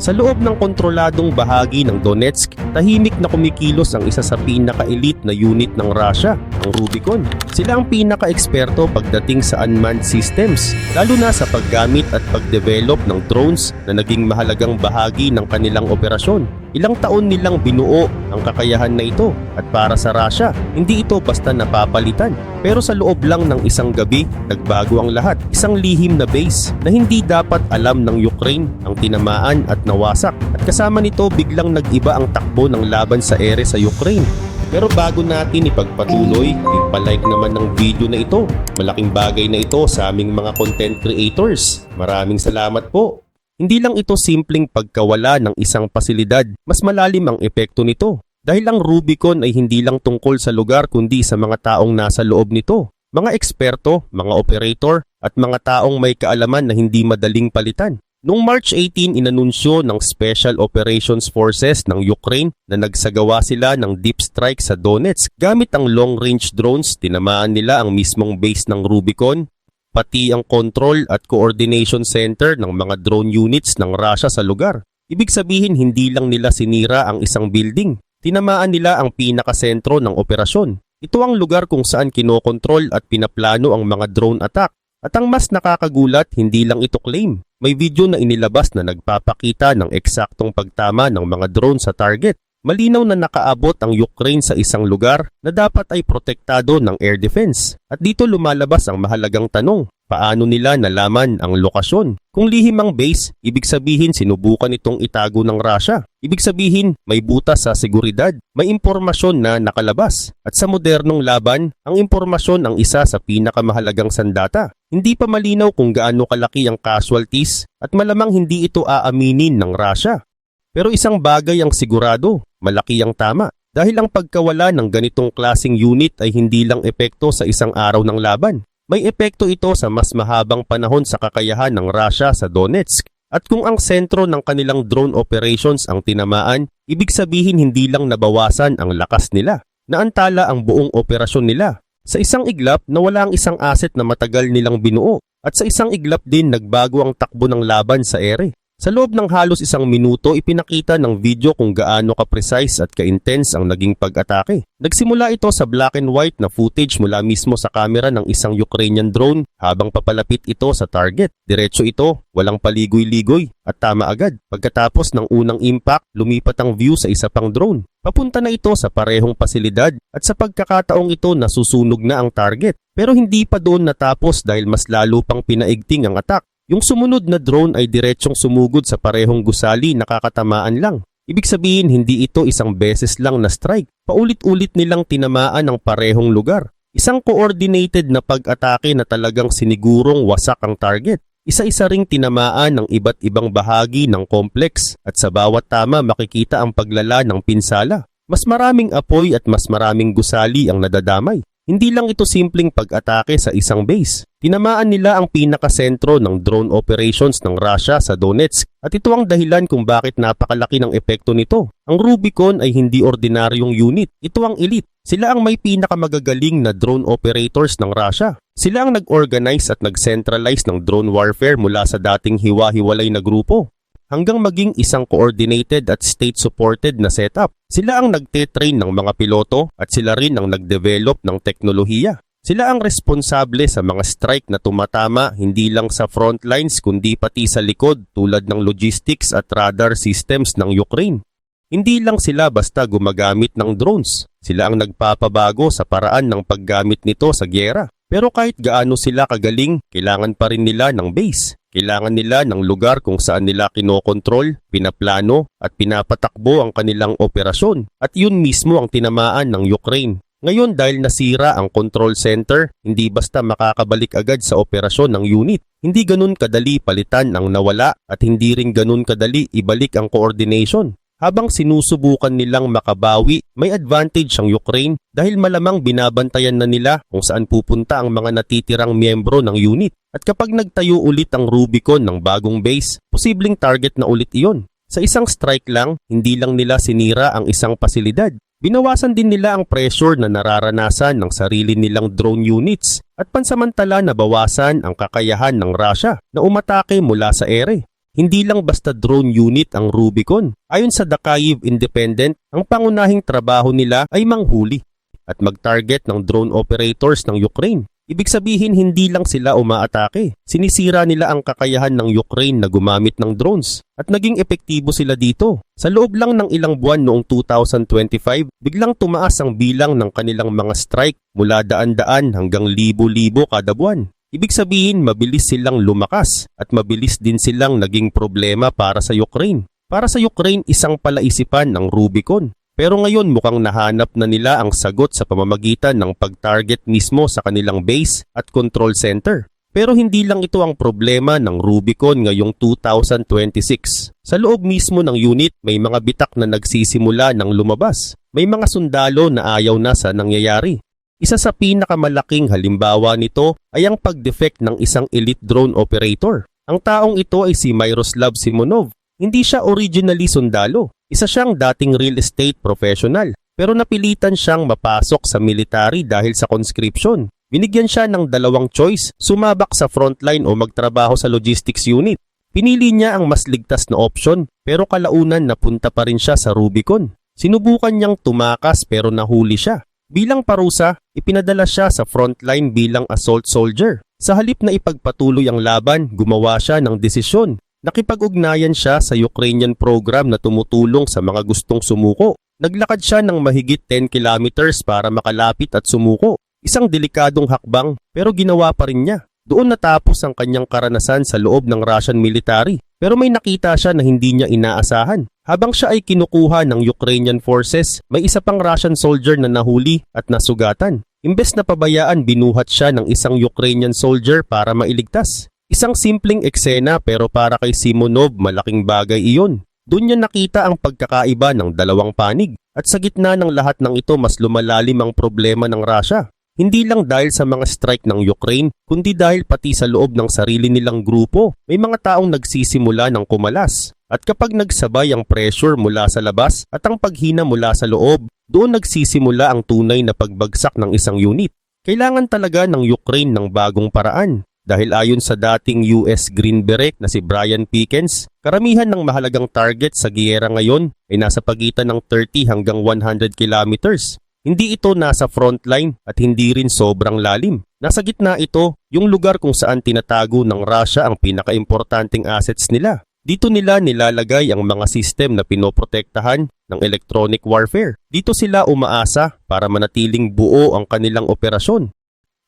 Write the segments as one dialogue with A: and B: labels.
A: Sa loob ng kontroladong bahagi ng Donetsk, tahimik na kumikilos ang isa sa pinaka-elite na unit ng Russia, ang Rubicon. Sila ang pinaka-eksperto pagdating sa unmanned systems, lalo na sa paggamit at pagdevelop ng drones na naging mahalagang bahagi ng kanilang operasyon. Ilang taon nilang binuo ang kakayahan na ito at para sa Russia, hindi ito basta napapalitan. Pero sa loob lang ng isang gabi, nagbago ang lahat. Isang lihim na base na hindi dapat alam ng Ukraine ang tinamaan at nawasak. At kasama nito biglang nag-iba ang takbo ng laban sa ere sa Ukraine. Pero bago natin ipagpatuloy, ipalike naman ng video na ito. Malaking bagay na ito sa aming mga content creators. Maraming salamat po. Hindi lang ito simpleng pagkawala ng isang pasilidad, mas malalim ang epekto nito. Dahil ang Rubicon ay hindi lang tungkol sa lugar kundi sa mga taong nasa loob nito. Mga eksperto, mga operator, at mga taong may kaalaman na hindi madaling palitan. Noong March 18, inanunsyo ng Special Operations Forces ng Ukraine na nagsagawa sila ng deep strike sa Donetsk. Gamit ang long-range drones, tinamaan nila ang mismong base ng Rubicon, pati ang control at coordination center ng mga drone units ng Russia sa lugar. Ibig sabihin hindi lang nila sinira ang isang building, tinamaan nila ang pinakasentro ng operasyon. Ito ang lugar kung saan kinokontrol at pinaplano ang mga drone attack. At ang mas nakakagulat, hindi lang ito claim. May video na inilabas na nagpapakita ng eksaktong pagtama ng mga drone sa target. Malinaw na nakaabot ang Ukraine sa isang lugar na dapat ay protektado ng air defense. At dito lumalabas ang mahalagang tanong, paano nila nalaman ang lokasyon? Kung lihim ang base, ibig sabihin sinubukan itong itago ng Russia. Ibig sabihin may butas sa seguridad, may impormasyon na nakalabas. At sa modernong laban, ang impormasyon ang isa sa pinakamahalagang sandata. Hindi pa malinaw kung gaano kalaki ang casualties at malamang hindi ito aaminin ng Russia. Pero isang bagay ang sigurado, malaki ang tama. Dahil ang pagkawala ng ganitong klasing unit ay hindi lang epekto sa isang araw ng laban. May epekto ito sa mas mahabang panahon sa kakayahan ng Russia sa Donetsk. At kung ang sentro ng kanilang drone operations ang tinamaan, ibig sabihin hindi lang nabawasan ang lakas nila, naantala ang buong operasyon nila. Sa isang iglap, nawala ang isang asset na matagal nilang binuo. At sa isang iglap din nagbago ang takbo ng laban sa ere. Sa loob ng halos isang minuto, ipinakita ng video kung gaano ka-precise at ka-intense ang naging pag-atake. Nagsimula ito sa black and white na footage mula mismo sa kamera ng isang Ukrainian drone habang papalapit ito sa target. Diretso ito, walang paligoy-ligoy at tama agad. Pagkatapos ng unang impact, lumipat ang view sa isa pang drone. Papunta na ito sa parehong pasilidad at sa pagkakataong ito nasusunog na ang target. Pero hindi pa doon natapos dahil mas lalo pang pinaigting ang attack. Yung sumunod na drone ay diretsyong sumugod sa parehong gusali, nakakatamaan lang. Ibig sabihin hindi ito isang beses lang na strike. Paulit-ulit nilang tinamaan ang parehong lugar. Isang coordinated na pag-atake na talagang sinigurong wasak ang target. Isa-isa ring tinamaan ng iba't ibang bahagi ng complex at sa bawat tama makikita ang paglala ng pinsala. Mas maraming apoy at mas maraming gusali ang nadadamay. Hindi lang ito simpleng pag-atake sa isang base. Tinamaan nila ang pinakasentro ng drone operations ng Russia sa Donetsk at ito ang dahilan kung bakit napakalaki ng epekto nito. Ang Rubicon ay hindi ordinaryong unit. Ito ang elite. Sila ang may pinakamagagaling na drone operators ng Russia. Sila ang nag-organize at nag-centralize ng drone warfare mula sa dating hiwa-hiwalay na grupo hanggang maging isang coordinated at state-supported na setup. Sila ang nagte-train ng mga piloto at sila rin ang nag-develop ng teknolohiya. Sila ang responsable sa mga strike na tumatama hindi lang sa front lines kundi pati sa likod tulad ng logistics at radar systems ng Ukraine. Hindi lang sila basta gumagamit ng drones. Sila ang nagpapabago sa paraan ng paggamit nito sa gyera. Pero kahit gaano sila kagaling, kailangan pa rin nila ng base. Kailangan nila ng lugar kung saan nila kinokontrol, pinaplano at pinapatakbo ang kanilang operasyon. At yun mismo ang tinamaan ng Ukraine. Ngayon dahil nasira ang control center, hindi basta makakabalik agad sa operasyon ng unit. Hindi ganun kadali palitan ang nawala at hindi rin ganun kadali ibalik ang coordination. Habang sinusubukan nilang makabawi, may advantage ang Ukraine dahil malamang binabantayan na nila kung saan pupunta ang mga natitirang miyembro ng unit. At kapag nagtayo ulit ang Rubicon ng bagong base, posibleng target na ulit iyon. Sa isang strike lang, hindi lang nila sinira ang isang pasilidad. Binawasan din nila ang pressure na nararanasan ng sarili nilang drone units at pansamantala nabawasan ang kakayahan ng Russia na umatake mula sa ere. Hindi lang basta drone unit ang Rubicon. Ayon sa The Kyiv Independent, ang pangunahing trabaho nila ay manghuli at mag-target ng drone operators ng Ukraine. Ibig sabihin hindi lang sila umaatake. Sinisira nila ang kakayahan ng Ukraine na gumamit ng drones at naging epektibo sila dito. Sa loob lang ng ilang buwan noong 2025, biglang tumaas ang bilang ng kanilang mga strike mula daan-daan hanggang libo-libo kada buwan. Ibig sabihin mabilis silang lumakas at mabilis din silang naging problema para sa Ukraine. Para sa Ukraine, isang palaisipan ang Rubicon. Pero ngayon mukhang nahanap na nila ang sagot sa pamamagitan ng pag-target mismo sa kanilang base at control center. Pero hindi lang ito ang problema ng Rubicon ngayong 2026. Sa loob mismo ng unit, may mga bitak na nagsisimula ng lumabas. May mga sundalo na ayaw na sa nangyayari. Isa sa pinakamalaking halimbawa nito ay ang pag-defect ng isang elite drone operator. Ang taong ito ay si Myroslav Simonov. Hindi siya originally sundalo. Isa siyang dating real estate professional. Pero napilitan siyang mapasok sa military dahil sa conscription. Binigyan siya ng dalawang choice, sumabak sa frontline o magtrabaho sa logistics unit. Pinili niya ang mas ligtas na option pero kalaunan napunta pa rin siya sa Rubicon. Sinubukan niyang tumakas pero nahuli siya. Bilang parusa, ipinadala siya sa frontline bilang assault soldier. Sa halip na ipagpatuloy ang laban, gumawa siya ng desisyon. Nakipag-ugnayan siya sa Ukrainian program na tumutulong sa mga gustong sumuko. Naglakad siya ng mahigit 10 kilometers para makalapit at sumuko. Isang delikadong hakbang pero ginawa pa rin niya. Doon natapos ang kanyang karanasan sa loob ng Russian military. Pero may nakita siya na hindi niya inaasahan. Habang siya ay kinukuha ng Ukrainian forces, may isa pang Russian soldier na nahuli at nasugatan. Imbes na pabayaan, binuhat siya ng isang Ukrainian soldier para mailigtas. Isang simpleng eksena pero para kay Simonov malaking bagay iyon. Doon niya nakita ang pagkakaiba ng dalawang panig. At sa gitna ng lahat ng ito mas lumalalim ang problema ng Russia. Hindi lang dahil sa mga strike ng Ukraine, kundi dahil pati sa loob ng sarili nilang grupo, may mga taong nagsisimula ng kumalas. At kapag nagsabay ang pressure mula sa labas at ang paghina mula sa loob, doon nagsisimula ang tunay na pagbagsak ng isang unit. Kailangan talaga ng Ukraine ng bagong paraan. Dahil ayon sa dating US Green Beret na si Brian Pickens, karamihan ng mahalagang target sa giyera ngayon ay nasa pagitan ng 30 hanggang 100 kilometers. Hindi ito nasa frontline at hindi rin sobrang lalim. Nasa gitna ito, yung lugar kung saan tinatago ng Russia ang pinakaimportanteng assets nila. Dito nila nilalagay ang mga system na pinoprotektahan ng electronic warfare. Dito sila umaasa para manatiling buo ang kanilang operasyon.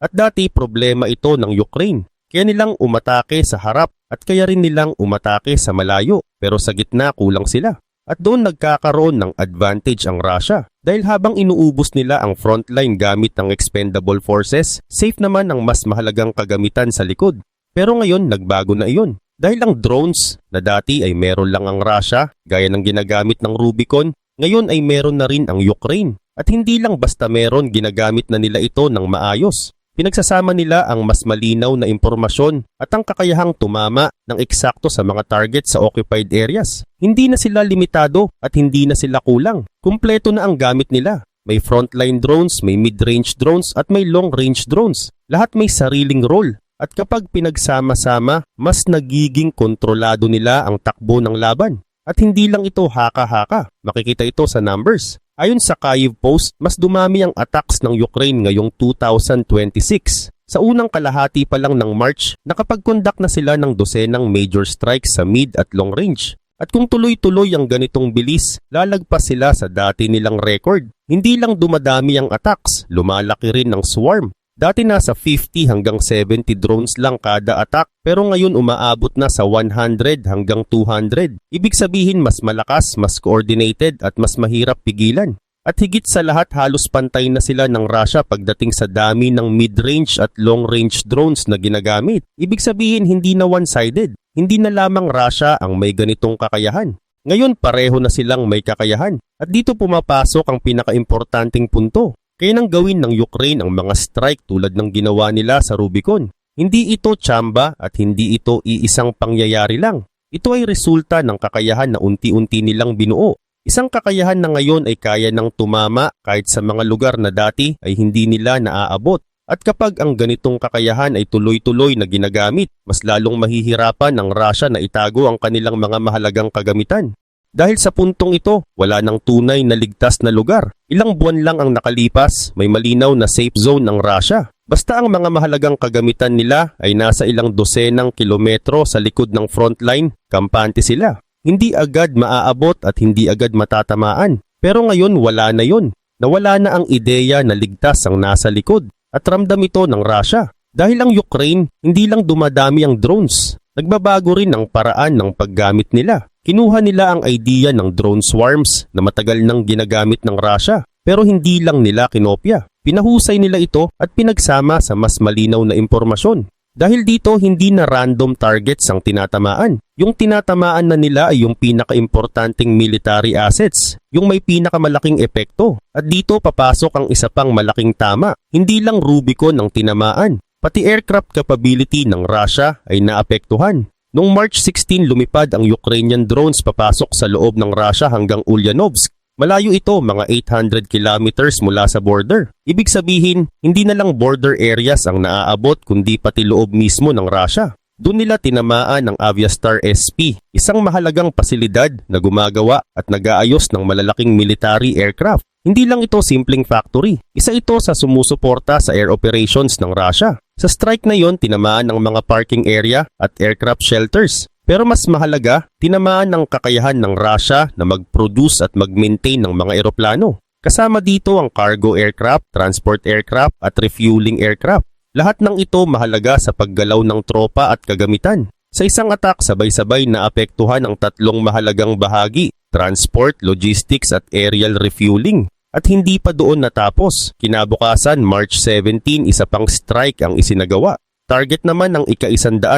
A: At dati problema ito ng Ukraine. Kaya nilang umatake sa harap at kaya rin nilang umatake sa malayo. Pero sa gitna kulang sila. At doon nagkakaroon ng advantage ang Russia. Dahil habang inuubos nila ang frontline gamit ng expendable forces, safe naman ang mas mahalagang kagamitan sa likod. Pero ngayon nagbago na iyon. Dahil ang drones na dati ay meron lang ang Russia, gaya ng ginagamit ng Rubicon, ngayon ay meron na rin ang Ukraine. At hindi lang basta meron, ginagamit na nila ito ng maayos. Pinagsasama nila ang mas malinaw na impormasyon at ang kakayahang tumama ng eksakto sa mga target sa occupied areas. Hindi na sila limitado at hindi na sila kulang. Kumpleto na ang gamit nila. May frontline drones, may mid-range drones at may long-range drones. Lahat may sariling role. At kapag pinagsama-sama, mas nagiging kontrolado nila ang takbo ng laban. At hindi lang ito haka-haka. Makikita ito sa numbers. Ayon sa Kyiv Post, mas dumami ang attacks ng Ukraine ngayong 2026. Sa unang kalahati pa lang ng March, nakapag-conduct na sila ng dosenang major strikes sa mid at long range. At kung tuloy-tuloy ang ganitong bilis, lalagpas sila sa dati nilang record. Hindi lang dumadami ang attacks, lumalaki rin ang swarm. Dati nasa 50 hanggang 70 drones lang kada attack pero ngayon umaabot na sa 100 hanggang 200. Ibig sabihin mas malakas, mas coordinated at mas mahirap pigilan. At higit sa lahat halos pantay na sila ng Russia pagdating sa dami ng mid-range at long-range drones na ginagamit. Ibig sabihin hindi na one-sided. Hindi na lamang Russia ang may ganitong kakayahan. Ngayon pareho na silang may kakayahan. At dito pumapasok ang pinakaimportanteng punto. Kaya nang gawin ng Ukraine ang mga strike tulad ng ginawa nila sa Rubicon. Hindi ito tsamba at hindi ito iisang pangyayari lang. Ito ay resulta ng kakayahan na unti-unti nilang binuo. Isang kakayahan na ngayon ay kaya nang tumama kahit sa mga lugar na dati ay hindi nila naaabot. At kapag ang ganitong kakayahan ay tuloy-tuloy na ginagamit, mas lalong mahihirapan ang Russia na itago ang kanilang mga mahalagang kagamitan. Dahil sa puntong ito, wala nang tunay na ligtas na lugar. Ilang buwan lang ang nakalipas, may malinaw na safe zone ang Russia. Basta ang mga mahalagang kagamitan nila ay nasa ilang dosenang kilometro sa likod ng frontline, kampante sila. Hindi agad maaabot at hindi agad matatamaan. Pero ngayon wala na yon. Nawala na ang ideya na ligtas ang nasa likod. At ramdam ito ng Russia. Dahil ang Ukraine, hindi lang dumadami ang drones. Nagbabago rin ang paraan ng paggamit nila. Kinuha nila ang idea ng drone swarms na matagal nang ginagamit ng Russia. Pero hindi lang nila kinopya. Pinahusay nila ito at pinagsama sa mas malinaw na impormasyon. Dahil dito, hindi na random targets ang tinatamaan. Yung tinatamaan na nila ay yung pinaka-importanting military assets, yung may pinakamalaking epekto. At dito papasok ang isa pang malaking tama. Hindi lang Rubicon ang tinamaan, pati aircraft capability ng Russia ay naapektuhan. Noong March 16 lumipad ang Ukrainian drones papasok sa loob ng Russia hanggang Ulyanovsk. Malayo ito, mga 800 kilometers mula sa border. Ibig sabihin, hindi na lang border areas ang naaabot kundi pati loob mismo ng Russia. Doon nila tinamaan ang Aviastar SP, isang mahalagang pasilidad na gumagawa at nag-aayos ng malalaking military aircraft. Hindi lang ito simpleng factory, isa ito sa sumusuporta sa air operations ng Russia. Sa strike na yon, tinamaan ang mga parking area at aircraft shelters. Pero mas mahalaga, tinamaan ang kakayahan ng Russia na mag-produce at mag-maintain ng mga eroplano. Kasama dito ang cargo aircraft, transport aircraft at refueling aircraft. Lahat ng ito mahalaga sa paggalaw ng tropa at kagamitan. Sa isang attack, sabay-sabay na apektuhan ang tatlong mahalagang bahagi, transport, logistics at aerial refueling. At hindi pa doon natapos. Kinabukasan, March 17, isa pang strike ang isinagawa. Target naman ang ika-123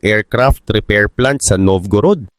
A: aircraft repair plant sa Novgorod.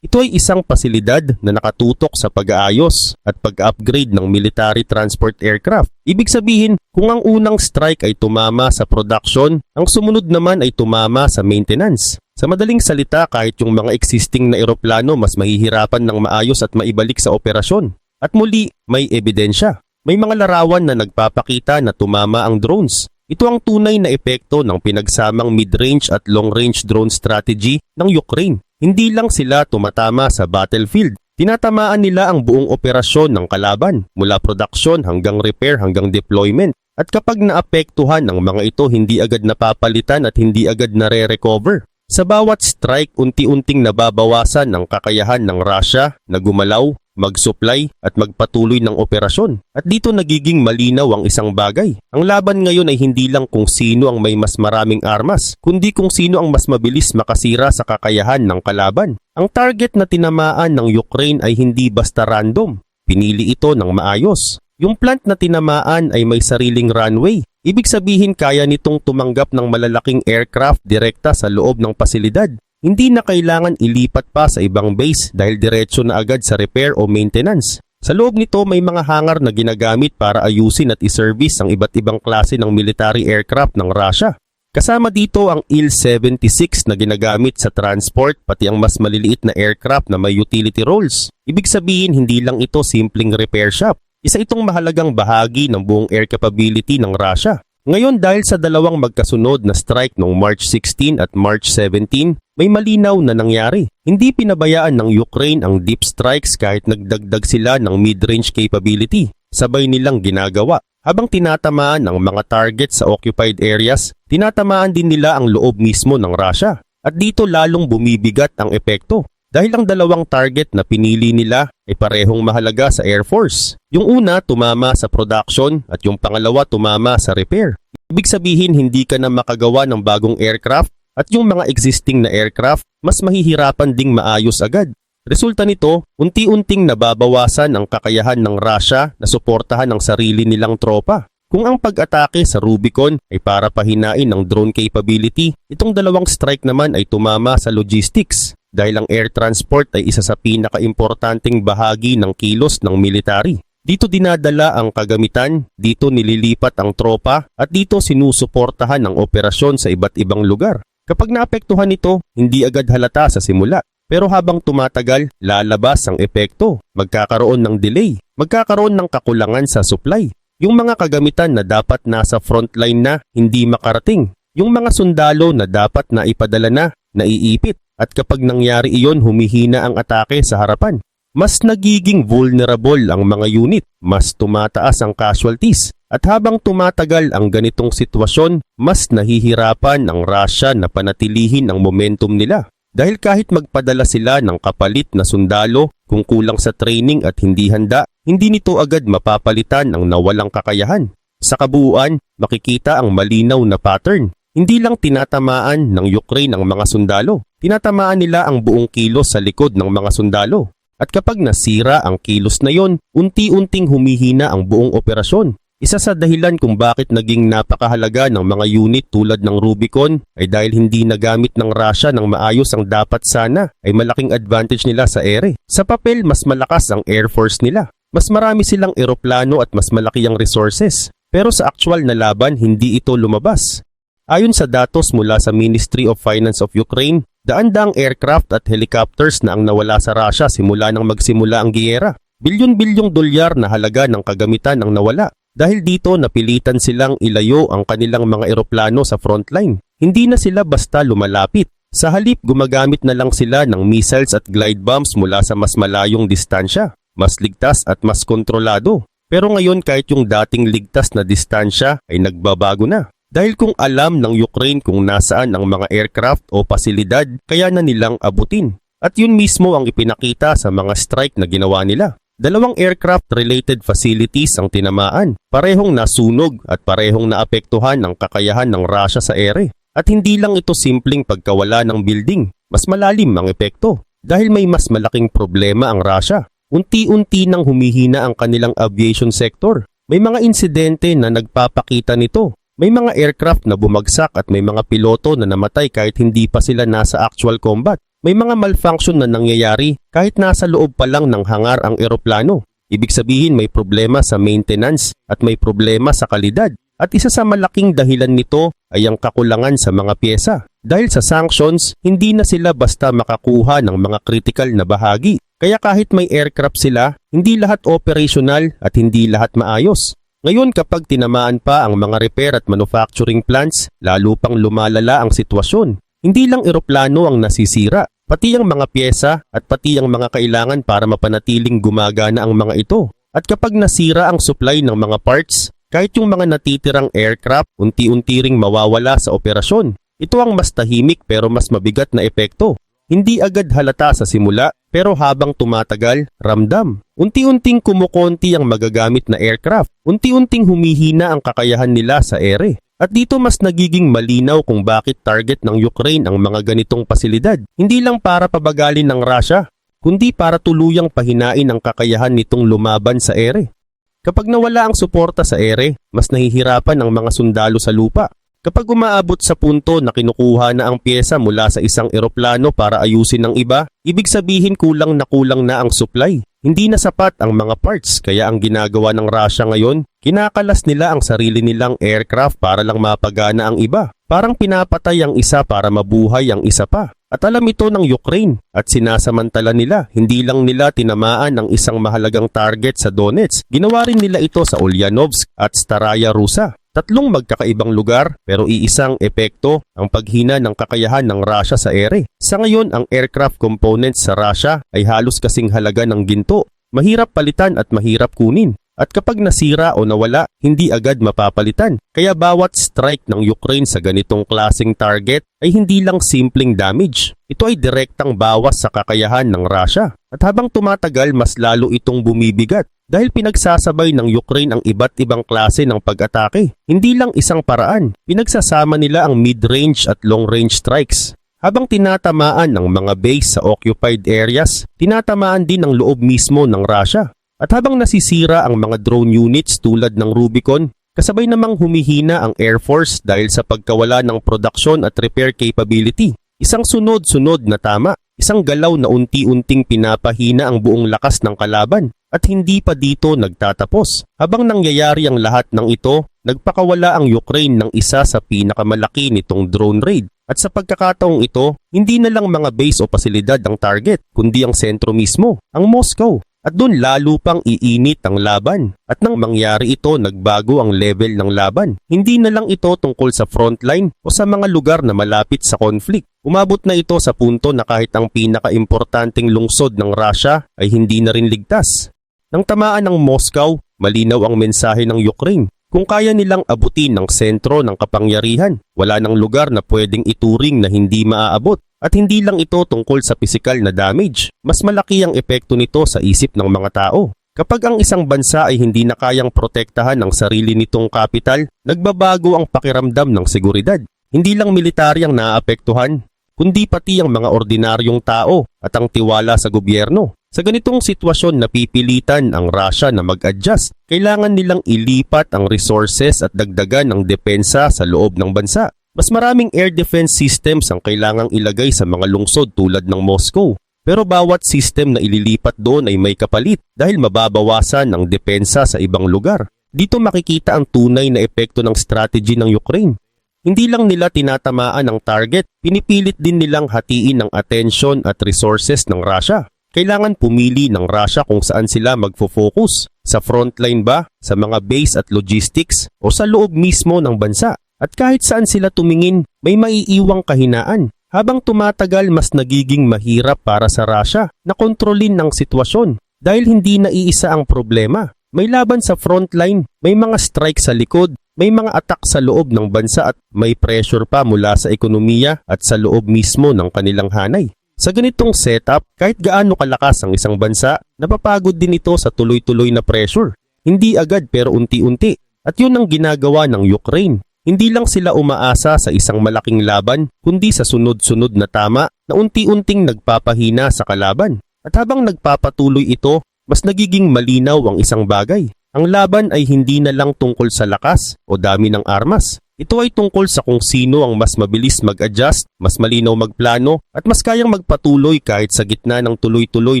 A: Ito ay isang pasilidad na nakatutok sa pag-aayos at pag-upgrade ng military transport aircraft. Ibig sabihin, kung ang unang strike ay tumama sa production, ang sumunod naman ay tumama sa maintenance. Sa madaling salita, kahit yung mga existing na eroplano mas mahihirapan ng maayos at maibalik sa operasyon. At muli, may ebidensya. May mga larawan na nagpapakita na tumama ang drones. Ito ang tunay na epekto ng pinagsamang mid-range at long-range drone strategy ng Ukraine. Hindi lang sila tumatama sa battlefield. Tinatamaan nila ang buong operasyon ng kalaban, mula production hanggang repair hanggang deployment. At kapag naapektuhan ang mga ito, hindi agad napapalitan at hindi agad nare-recover. Sa bawat strike, unti-unting nababawasan ang kakayahan ng Russia na gumalaw, mag-supply at magpatuloy ng operasyon. At dito nagiging malinaw ang isang bagay. Ang laban ngayon ay hindi lang kung sino ang may mas maraming armas, kundi kung sino ang mas mabilis makasira sa kakayahan ng kalaban. Ang target na tinamaan ng Ukraine ay hindi basta random. Pinili ito ng maayos. Yung plant na tinamaan ay may sariling runway. Ibig sabihin kaya nitong tumanggap ng malalaking aircraft direkta sa loob ng pasilidad. Hindi na kailangan ilipat pa sa ibang base dahil diretso na agad sa repair o maintenance. Sa loob nito may mga hangar na ginagamit para ayusin at iservice ang iba't ibang klase ng military aircraft ng Russia. Kasama dito ang Il-76 na ginagamit sa transport pati ang mas maliliit na aircraft na may utility roles. Ibig sabihin hindi lang ito simpleng repair shop. Isa itong mahalagang bahagi ng buong air capability ng Russia. Ngayon dahil sa dalawang magkasunod na strike noong March 16 at March 17, may malinaw na nangyari. Hindi pinabayaan ng Ukraine ang deep strikes kahit nagdagdag sila ng mid-range capability. Sabay nilang ginagawa. Habang tinatamaan ang mga target sa occupied areas, tinatamaan din nila ang loob mismo ng Russia. At dito lalong bumibigat ang epekto. Dahil ang dalawang target na pinili nila ay parehong mahalaga sa Air Force. Yung una tumama sa production at yung pangalawa tumama sa repair. Ibig sabihin hindi ka na makagawa ng bagong aircraft at yung mga existing na aircraft mas mahihirapan ding maayos agad. Resulta nito, unti-unting nababawasan ang kakayahan ng Russia na suportahan ang sarili nilang tropa. Kung ang pag-atake sa Rubicon ay para pahinain ng drone capability, itong dalawang strike naman ay tumama sa logistics. Dahil ang air transport ay isa sa pinaka-importanting bahagi ng kilos ng military. Dito dinadala ang kagamitan, dito nililipat ang tropa, at dito sinusuportahan ang operasyon sa iba't ibang lugar. Kapag naapektuhan ito, hindi agad halata sa simula. Pero habang tumatagal, lalabas ang epekto. Magkakaroon ng delay, magkakaroon ng kakulangan sa supply. Yung mga kagamitan na dapat nasa frontline na hindi makarating. Yung mga sundalo na dapat na ipadala na, naiipit. At kapag nangyari iyon, humihina ang atake sa harapan. Mas nagiging vulnerable ang mga unit, mas tumataas ang casualties. At habang tumatagal ang ganitong sitwasyon, mas nahihirapan ang Russia na panatilihin ang momentum nila. Dahil kahit magpadala sila ng kapalit na sundalo, kung kulang sa training at hindi handa, hindi nito agad mapapalitan ang nawalang kakayahan. Sa kabuuan, makikita ang malinaw na pattern. Hindi lang tinatamaan ng Ukraine ang mga sundalo, tinatamaan nila ang buong kilos sa likod ng mga sundalo. At kapag nasira ang kilos na yon, unti-unting humihina ang buong operasyon. Isa sa dahilan kung bakit naging napakahalaga ng mga unit tulad ng Rubicon ay dahil hindi nagamit ng Russia ng maayos ang dapat sana ay malaking advantage nila sa ere. Sa papel, mas malakas ang Air Force nila. Mas marami silang eroplano at mas malaki ang resources. Pero sa actual na laban, hindi ito lumabas. Ayon sa datos mula sa Ministry of Finance of Ukraine, daan-daang aircraft at helicopters na ang nawala sa Russia simula nang magsimula ang giyera. Bilyon-bilyong dolyar na halaga ng kagamitan ang nawala. Dahil dito napilitan silang ilayo ang kanilang mga eroplano sa frontline. Hindi na sila basta lumalapit. Sa halip gumagamit na lang sila ng missiles at glide bombs mula sa mas malayong distansya. Mas ligtas at mas kontrolado. Pero ngayon kahit yung dating ligtas na distansya ay nagbabago na. Dahil kung alam ng Ukraine kung nasaan ang mga aircraft o pasilidad, kaya na nilang abutin. At yun mismo ang ipinakita sa mga strike na ginawa nila. 2 aircraft-related facilities ang tinamaan. Parehong nasunog at parehong naapektuhan ang kakayahan ng Russia sa ere. At hindi lang ito simpleng pagkawala ng building. Mas malalim ang epekto. Dahil may mas malaking problema ang Russia. Unti-unti nang humihina ang kanilang aviation sector. May mga insidente na nagpapakita nito. May mga aircraft na bumagsak at may mga piloto na namatay kahit hindi pa sila nasa actual combat. May mga malfunction na nangyayari kahit nasa loob pa lang ng hangar ang eroplano. Ibig sabihin may problema sa maintenance at may problema sa kalidad. At isa sa malaking dahilan nito ay ang kakulangan sa mga pyesa. Dahil sa sanctions, hindi na sila basta makakuha ng mga critical na bahagi. Kaya kahit may aircraft sila, hindi lahat operational at hindi lahat maayos. Ngayon kapag tinamaan pa ang mga repair at manufacturing plants, lalo pang lumalala ang sitwasyon. Hindi lang eroplano ang nasisira, pati ang mga pyesa at pati ang mga kailangan para mapanatiling gumagana ang mga ito. At kapag nasira ang supply ng mga parts, kahit yung mga natitirang aircraft, unti-unti ring mawawala sa operasyon. Ito ang mas tahimik pero mas mabigat na epekto. Hindi agad halata sa simula, pero habang tumatagal, ramdam. Unti-unting kumukonti ang magagamit na aircraft. Unti-unting humihina ang kakayahan nila sa ere. At dito mas nagiging malinaw kung bakit target ng Ukraine ang mga ganitong pasilidad. Hindi lang para pabagalin ng Russia, kundi para tuluyang pahinain ang kakayahan nitong lumaban sa ere. Kapag nawala ang suporta sa ere, mas nahihirapan ang mga sundalo sa lupa. Kapag umaabot sa punto na kinukuha na ang pyesa mula sa isang eroplano para ayusin ng iba, ibig sabihin kulang na ang supply. Hindi na sapat ang mga parts kaya ang ginagawa ng Russia ngayon, kinakalas nila ang sarili nilang aircraft para lang mapagana ang iba. Parang pinapatay ang isa para mabuhay ang isa pa. At alam ito ng Ukraine at sinasamantala nila, hindi lang nila tinamaan ang isang mahalagang target sa Donetsk. Ginawa rin nila ito sa Ulyanovsk at Staraya Russa. 3 magkakaibang lugar pero iisang epekto ang paghina ng kakayahan ng Russia sa ere. Sa ngayon, ang aircraft components sa Russia ay halos kasing halaga ng ginto. Mahirap palitan at mahirap kunin. At kapag nasira o nawala, hindi agad mapapalitan. Kaya bawat strike ng Ukraine sa ganitong klaseng target ay hindi lang simpleng damage. Ito ay direktang bawas sa kakayahan ng Russia. At habang tumatagal, mas lalo itong bumibigat. Dahil pinagsasabay ng Ukraine ang iba't ibang klase ng pag-atake. Hindi lang isang paraan. Pinagsasama nila ang mid-range at long-range strikes. Habang tinatamaan ang mga base sa occupied areas, tinatamaan din ang loob mismo ng Russia. At habang nasisira ang mga drone units tulad ng Rubicon, kasabay namang humihina ang Air Force dahil sa pagkawala ng production at repair capability. Isang sunod-sunod na tama, isang galaw na unti-unting pinapahina ang buong lakas ng kalaban. At hindi pa dito nagtatapos. Habang nangyayari ang lahat ng ito, nagpakawala ang Ukraine ng isa sa pinakamalaki nitong drone raid. At sa pagkakataong ito, hindi na lang mga base o pasilidad ang target, kundi ang sentro mismo, ang Moscow. At doon lalo pang iinit ang laban. At nang mangyari ito, nagbago ang level ng laban. Hindi na lang ito tungkol sa frontline o sa mga lugar na malapit sa conflict. Umabot na ito sa punto na kahit ang pinakaimportanteng lungsod ng Russia ay hindi na rin ligtas. Nang tamaan ng Moscow, malinaw ang mensahe ng Ukraine. Kung kaya nilang abutin ang sentro ng kapangyarihan, wala nang lugar na pwedeng ituring na hindi maaabot. At hindi lang ito tungkol sa pisikal na damage, mas malaki ang epekto nito sa isip ng mga tao. Kapag ang isang bansa ay hindi na kayang protektahan ang sarili nitong kapital, nagbabago ang pakiramdam ng seguridad. Hindi lang militarya ang naaapektuhan, kundi pati ang mga ordinaryong tao at ang tiwala sa gobyerno. Sa ganitong sitwasyon, napipilitan ang Russia na mag-adjust. Kailangan nilang ilipat ang resources at dagdagan ang depensa sa loob ng bansa. Mas maraming air defense systems ang kailangang ilagay sa mga lungsod tulad ng Moscow. Pero bawat system na ililipat doon ay may kapalit dahil mababawasan ang depensa sa ibang lugar. Dito makikita ang tunay na epekto ng strategy ng Ukraine. Hindi lang nila tinatamaan ang target, pinipilit din nilang hatiin ang attention at resources ng Russia. Kailangan pumili ng Russia kung saan sila magfo-focus. Sa frontline ba, sa mga base at logistics, o sa loob mismo ng bansa. At kahit saan sila tumingin, may maiiwang kahinaan. Habang tumatagal, mas nagiging mahirap para sa Russia na kontrolin ng sitwasyon dahil hindi naiisa ang problema. May laban sa frontline, may mga strike sa likod, may mga attack sa loob ng bansa at may pressure pa mula sa ekonomiya at sa loob mismo ng kanilang hanay. Sa ganitong setup, kahit gaano kalakas ang isang bansa, napapagod din ito sa tuloy-tuloy na pressure. Hindi agad pero unti-unti. At yun ang ginagawa ng Ukraine. Hindi lang sila umaasa sa isang malaking laban, kundi sa sunod-sunod na tama na unti-unting nagpapahina sa kalaban. At habang nagpapatuloy ito, mas nagiging malinaw ang isang bagay. Ang laban ay hindi na lang tungkol sa lakas o dami ng armas. Ito ay tungkol sa kung sino ang mas mabilis mag-adjust, mas malinaw magplano, at mas kayang magpatuloy kahit sa gitna ng tuloy-tuloy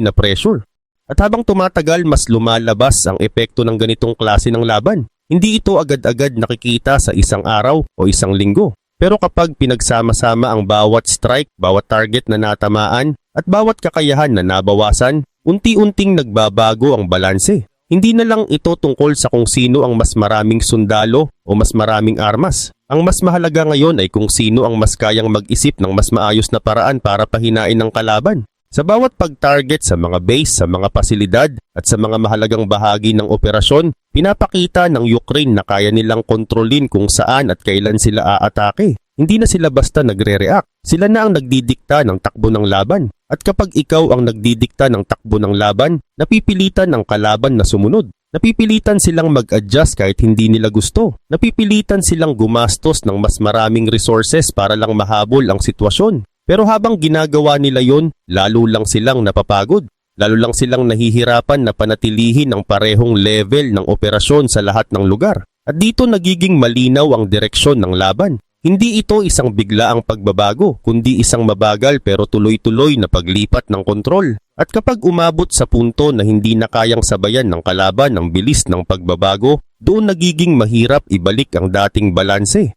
A: na pressure. At habang tumatagal, mas lumalabas ang epekto ng ganitong klase ng laban. Hindi ito agad-agad nakikita sa isang araw o isang linggo. Pero kapag pinagsama-sama ang bawat strike, bawat target na natamaan, at bawat kakayahan na nabawasan, unti-unting nagbabago ang balanse. Hindi na lang ito tungkol sa kung sino ang mas maraming sundalo o mas maraming armas. Ang mas mahalaga ngayon ay kung sino ang mas kayang mag-isip ng mas maayos na paraan para pahinain ng kalaban. Sa bawat pag-target sa mga base, sa mga pasilidad at sa mga mahalagang bahagi ng operasyon, pinapakita ng Ukraine na kaya nilang kontrolin kung saan at kailan sila aatake. Hindi na sila basta nagre-react. Sila na ang nagdidikta ng takbo ng laban. At kapag ikaw ang nagdidikta ng takbo ng laban, napipilitan ang kalaban na sumunod. Napipilitan silang mag-adjust kahit hindi nila gusto. Napipilitan silang gumastos ng mas maraming resources para lang mahabol ang sitwasyon. Pero habang ginagawa nila yon, lalo lang silang napapagod. Lalo lang silang nahihirapan na panatilihin ang parehong level ng operasyon sa lahat ng lugar. At dito nagiging malinaw ang direksyon ng laban. Hindi ito isang biglaang pagbabago, kundi isang mabagal pero tuloy-tuloy na paglipat ng kontrol. At kapag umabot sa punto na hindi na kayang sabayan ng kalaban ang bilis ng pagbabago, doon nagiging mahirap ibalik ang dating balanse.